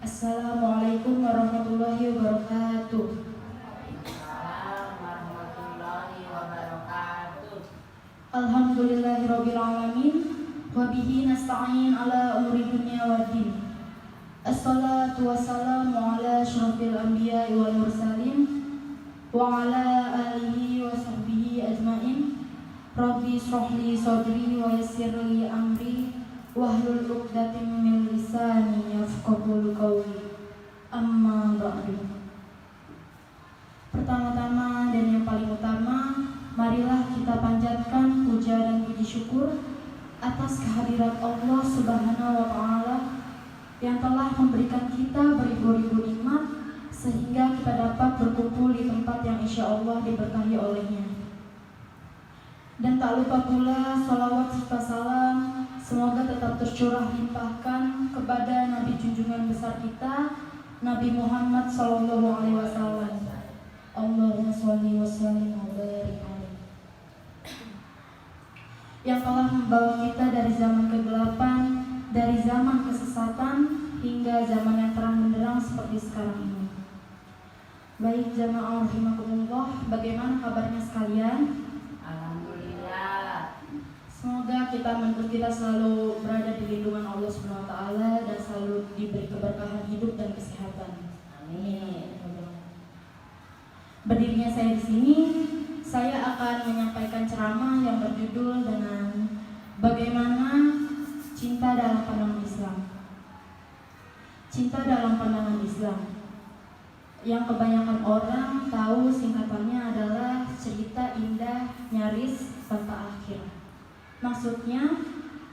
Assalamualaikum warahmatullahi wabarakatuh. Waalaikumsalam warahmatullahi wabarakatuh. Alhamdulillahirabbil alamin wa bihi nasta'in ala umuri dunya waddin. Assalatu wassalamu ala asyrafil anbiya'i wal mursalin wa ala alihi wa sahbihi ajmain. Rabbi shrah li sadri wa yassir li amri wahlul 'uqdatam min lisani yafqahu qawli. Amma ba'du. Pertama-tama dan yang paling utama, marilah kita panjatkan puja dan puji syukur atas kehadirat Allah Subhanahu wa taala yang telah memberikan kita beribu-ribu nikmat sehingga kita dapat berkumpul di tempat yang insya Allah diberkahi olehnya. Dan tak lupa pula salawat serta salam semoga tetap tercurah limpahkan kepada Nabi junjungan besar kita, Nabi Muhammad sallallahu alaihi wasallam. Allahumma sholli wa sallim wa barik alaihi. Yang telah membawa kita dari zaman kegelapan, dari zaman kesesatan hingga zaman yang terang benderang seperti sekarang ini. Baik jamaah rahimakumullah, bagaimana kabarnya sekalian? Alhamdulillah. Semoga kita selalu berada di lindungan Allah Subhanahu wa taala dan selalu diberi keberkahan hidup dan kesehatan. Amin. Berdirinya saya di sini, saya akan menyampaikan ceramah yang berjudul dengan bagaimana cinta dalam pandangan Islam. Cinta dalam pandangan Islam yang kebanyakan orang tahu singkatannya adalah cerita indah nyaris tanpa akhir. Maksudnya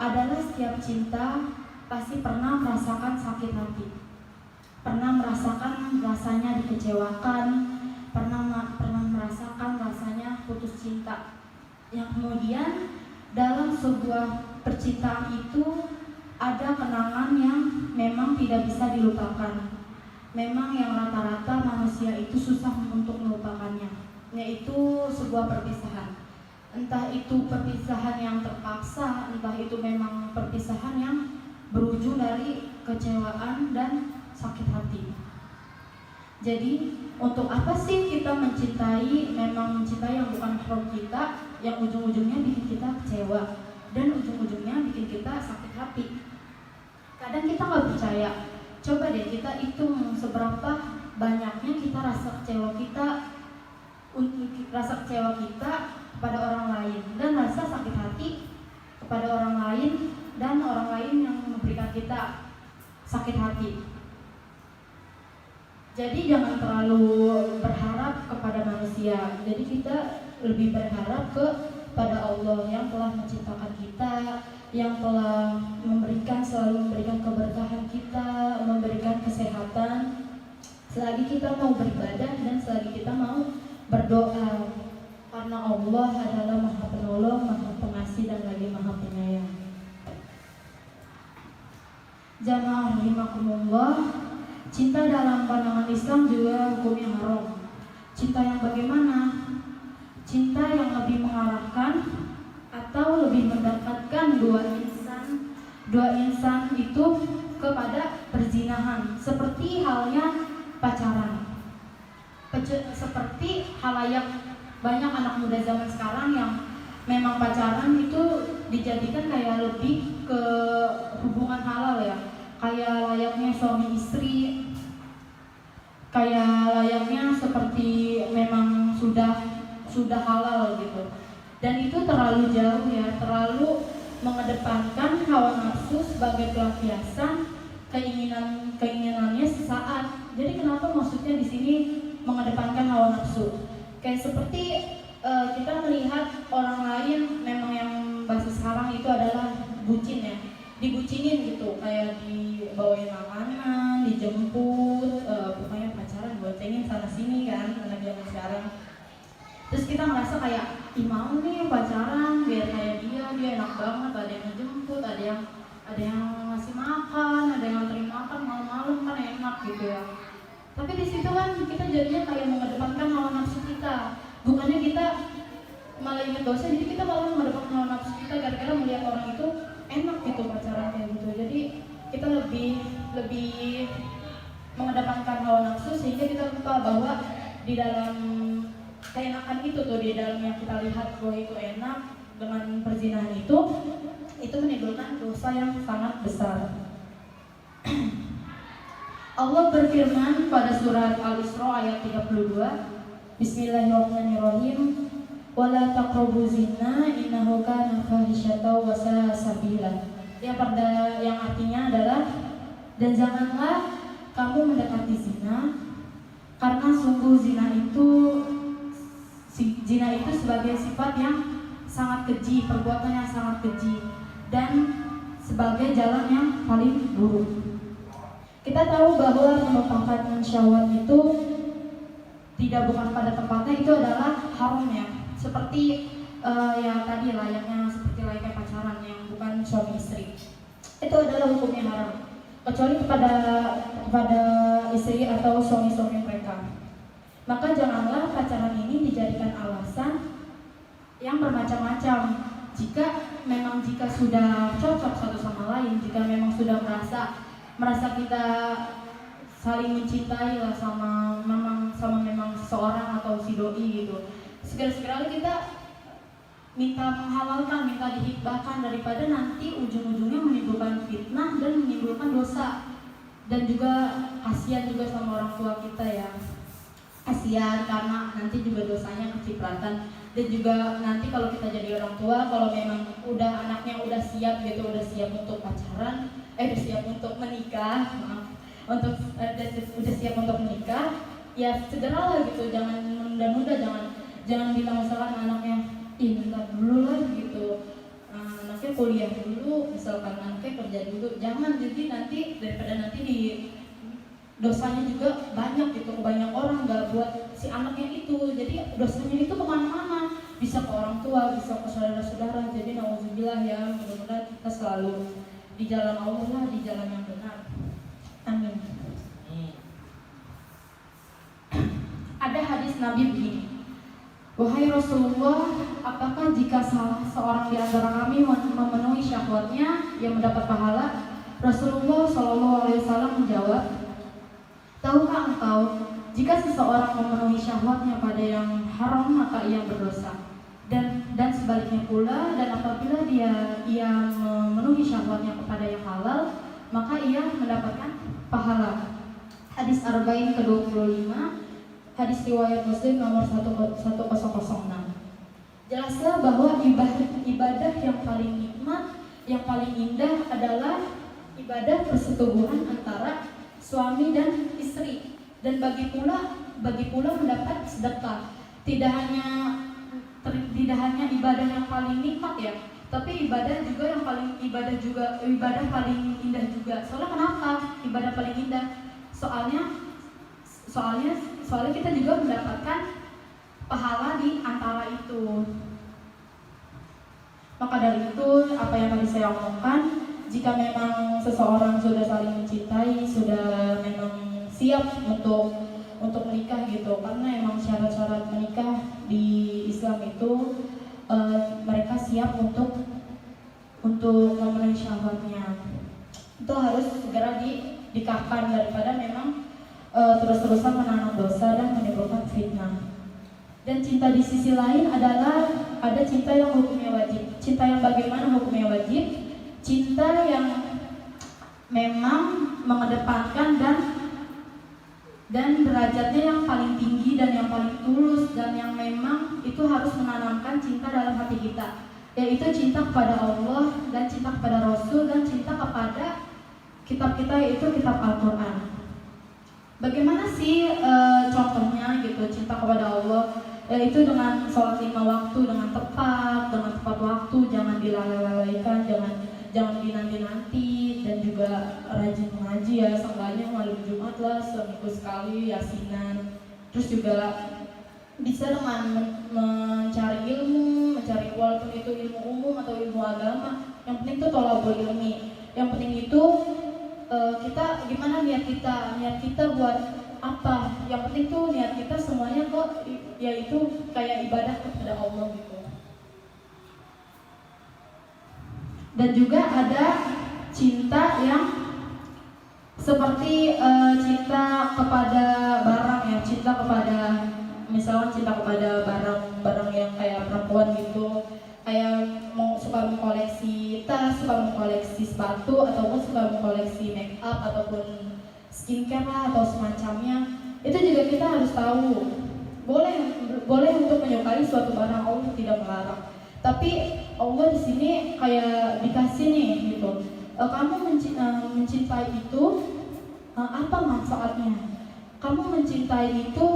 adalah setiap cinta pasti pernah merasakan sakit hati, pernah merasakan rasanya dikecewakan, pernah merasakan rasanya putus cinta. Yang kemudian dalam sebuah percintaan itu ada kenangan yang memang tidak bisa dilupakan. Memang yang rata-rata manusia itu susah untuk melupakannya, yaitu sebuah perpisahan. Entah itu perpisahan yang terpaksa, entah itu memang perpisahan yang berujung dari kecewaan dan sakit hati. Jadi untuk apa sih kita mencintai? Memang mencintai yang bukan roh kita, yang ujung-ujungnya bikin kita kecewa dan ujung-ujungnya bikin kita sakit hati. Kadang kita nggak percaya. Coba deh kita hitung seberapa banyaknya kita rasa kecewa kita kepada orang lain dan rasa sakit hati kepada orang lain dan orang lain yang memberikan kita sakit hati. Jadi jangan terlalu berharap kepada manusia. Jadi kita lebih berharap kepada Allah yang telah menciptakan kita, yang telah selalu memberikan keberkahan kita, memberikan kesehatan selagi kita mau beribadah dan selagi kita mau berdoa, karena Allah adalah Maha Penolong, Maha Pengasih dan lagi Maha Penyayang. Jamaah rahimakumullah, cinta dalam pandangan Islam juga hukumnya haram. Cinta yang bagaimana? Cinta yang lebih mengarahkan atau lebih mendekatkan dua insan itu kepada perzinahan, seperti halnya pacaran. Seperti halayak banyak anak muda zaman sekarang yang memang pacaran itu dijadikan kayak lebih ke hubungan halal ya, kayak layaknya suami istri, kayak layaknya seperti memang sudah halal gitu. Dan itu terlalu jauh ya, terlalu mengedepankan hawa nafsu sebagai pelampiasan keinginannya sesaat. Jadi kenapa maksudnya di sini mengedepankan hawa nafsu? Kayak seperti kita melihat orang lain memang yang bahasa sekarang itu adalah bucin ya, dibucinin gitu, kayak dibawain makanan, dijemput, pokoknya pacaran, boncengin sana sini kan anak zaman sekarang. Terus kita ngerasa kayak, ih mau nih pacaran biar kayak dia enak banget, ada yang ngejemput, ada yang ngasih makan, ada yang nganterin makan malam-malam kan enak gitu ya. Tapi di situ kan kita jadinya kayak mengedepankan hawa nafsu kita, bukannya kita malah ingat dosa, jadi kita malah mengedepankan hawa nafsu kita gara-gara melihat orang itu enak gitu pacaran kayak gitu. Jadi kita lebih mengedepankan hawa nafsu, sehingga kita lupa bahwa di dalam keenakan itu tuh, di dalam yang kita lihat bahwa itu enak dengan perzinahan itu menimbulkan dosa yang sangat besar. Allah berfirman pada surat Al-Isra ayat 32, Bismillahirrahmanirrahim, wala taqrabu zina innahu kana fahisyatan wa sa'a sabila. Yang artinya adalah, dan janganlah kamu mendekati zina, karena sungguh zina itu sebagai sifat yang sangat keji, perbuatan yang sangat keji, dan sebagai jalan yang paling buruk. Kita tahu bahwa menumpahkan syahwat itu bukan pada tempatnya, itu adalah haram ya. Seperti ya tadi layaknya pacaran yang bukan suami istri. Itu adalah hukumnya haram. Kecuali kepada istri atau suami-suami mereka. Maka janganlah pacaran ini dijadikan alasan yang bermacam-macam. Jika sudah cocok satu sama lain, jika memang sudah merasa kita saling mencintai lah sama memang seseorang atau si doi gitu, segera-segera kita minta menghalalkan, minta dihibahkan, daripada nanti ujung-ujungnya menimbulkan fitnah dan menimbulkan dosa. Dan juga kasihan juga sama orang tua kita ya, kasihan karena nanti juga dosanya kecipratan. Dan juga nanti kalau kita jadi orang tua, kalau memang anaknya udah siap gitu, udah siap untuk pacaran, udah siap untuk menikah, udah siap untuk menikah, ya segeralah gitu, jangan menunda-nunda, jangan bilang misalkan anaknya bentar dulu lah gitu, anaknya kuliah dulu, misalkan anaknya kerja dulu, jangan. Jadi daripada nanti dosanya juga banyak gitu, banyak orang nggak buat si anaknya itu, jadi dosanya itu kemana-mana, bisa ke orang tua, bisa ke saudara-saudara. Jadi nauzubillah ya, mudah-mudahan kita selalu di jalan Allah lah, di jalan yang benar. Amin. Ada hadis Nabi begini, wahai Rasulullah, apakah jika salah seorang di antara kami memenuhi syahwatnya yang mendapat pahala? Rasulullah SAW menjawab, tahukah engkau, jika seseorang memenuhi syahwatnya pada yang haram maka ia berdosa, dan sebaliknya pula, dan apabila ia memenuhi syahwatnya kepada yang halal maka ia mendapatkan pahala. Hadis Arba'in ke-25, hadis riwayat Muslim nomor 1006. Jelaslah bahwa ibadah yang paling nikmat, yang paling indah adalah ibadah persetubuhan antara suami dan istri, dan bagi pula mendapat sedekah. Tidak hanya ibadah yang paling nikmat ya, tapi ibadah paling indah juga. Soalnya kenapa ibadah paling indah? Soalnya kita juga mendapatkan pahala di antara itu. Maka dari itu, apa yang tadi saya omongkan, jika memang seseorang sudah saling mencintai, sudah memang siap untuk menikah gitu, karena emang syarat-syarat menikah di Islam itu mereka siap untuk memenuhi syahwatnya, itu harus segera dinikahkan, daripada memang terus-terusan menanam dosa dan menimbulkan fitnah. Dan cinta di sisi lain adalah ada cinta yang hukumnya wajib. Cinta yang bagaimana hukumnya wajib? Cinta yang memang mengedepankan dan derajatnya yang paling tinggi dan yang paling tulus, dan yang memang itu harus menanamkan cinta dalam hati kita, yaitu cinta kepada Allah dan cinta kepada Rasul dan cinta kepada kitab kita, yaitu kitab Al-Quran. Bagaimana sih contohnya gitu cinta kepada Allah? Yaitu dengan sholat 5 waktu dengan tepat waktu, jangan dilalaikan, jangan dinanti-nanti, dan juga rajin mengaji ya, seenggaknya malam Jumat lah seminggu sekali yasinan. Terus juga bisa dengan mencari ilmu, walaupun itu ilmu umum atau ilmu agama, yang penting itu thalabul ilmi. Yang penting itu kita gimana niat kita buat apa, yang penting tuh niat kita semuanya kok yaitu kayak ibadah kepada Allah gitu. Dan juga ada cinta yang seperti cinta kepada barang ya, cinta kepada misalnya cinta kepada barang-barang yang kayak perempuan gitu, kayak suka mengkoleksi tas, suka mengkoleksi sepatu, ataupun suka mengkoleksi make up ataupun skincare lah atau semacamnya. Itu juga kita harus tahu, boleh untuk menyukai suatu barang, Allah tidak melarang. Tapi Allah di sini kayak dikasih nih gitu, kamu mencintai itu, apa manfaatnya? Kamu mencintai itu,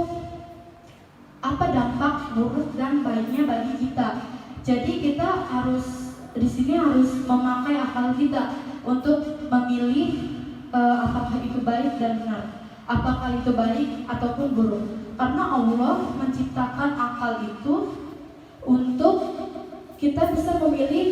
apa dampak buruk dan baiknya bagi kita? Jadi kita harus di sini harus memakai akal kita untuk memilih apakah itu baik dan benar, apakah itu baik ataupun buruk. Karena Allah menciptakan akal itu untuk kita bisa memilih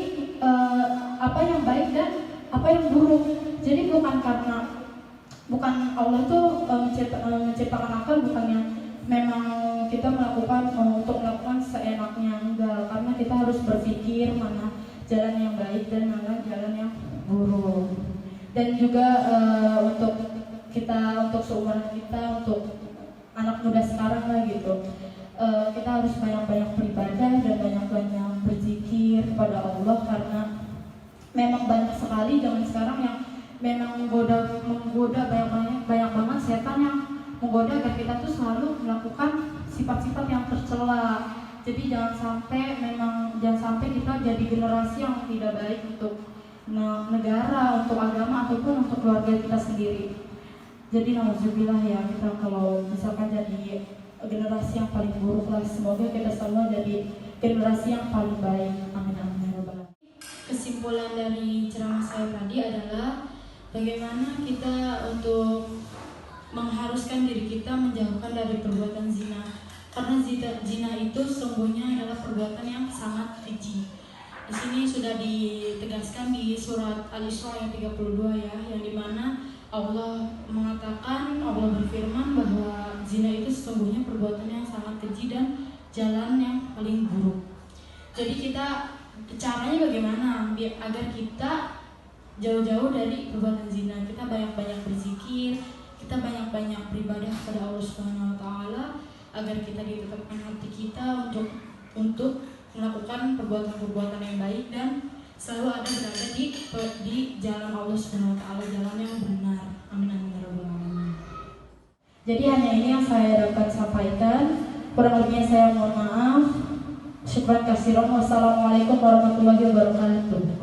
apa yang baik dan apa yang buruk. Jadi bukan Allah tuh menciptakan akal bukan yang memang kita melakukan untuk melakukan seenaknya, enggak, karena kita harus berpikir mana jalan yang baik dan mana jalan yang buruk. Dan juga untuk seumuran kita, untuk anak muda sekarang lah gitu, kita harus banyak-banyak beribadah dan banyak-banyak berzikir kepada Allah, karena memang banyak sekali zaman sekarang yang memang menggoda banyak banget setan yang menggoda agar kita tuh selalu melakukan sifat-sifat yang tercela. Jadi jangan sampai kita jadi generasi yang tidak baik untuk negara, untuk agama ataupun untuk keluarga kita sendiri. Jadi nauzubillah ya, kita kalau misalkan jadi generasi yang paling buruk lah, semoga kita semua jadi generasi yang paling baik. Amin amin ya rabbal alamin. Kesimpulan dari ceramah saya tadi adalah bagaimana kita untuk mengharuskan diri kita menjauhkan dari perbuatan zina, karena zina itu sesungguhnya adalah perbuatan yang sangat keji. Di sini sudah ditegaskan di surat Al-Isra ayat 32 ya, yang dimana Allah berfirman bahwa zina itu sesungguhnya perbuatan yang sangat keji dan jalan yang paling buruk. Jadi kita caranya bagaimana agar kita jauh-jauh dari perbuatan zina? Kita banyak-banyak berzikir, kita banyak-banyak beribadah kepada Allah Subhanahu wa taala agar kita ditetapkan hati kita untuk melakukan perbuatan-perbuatan yang baik dan selalu ada berada di jalan Allah Subhanahu wa taala, jalan yang benar. Amin amin ya rabbal alamin. Jadi hanya ini yang saya dapat sampaikan. Kurang lebihnya saya mohon maaf. Syukran katsiran. Wassalamualaikum warahmatullahi wabarakatuh.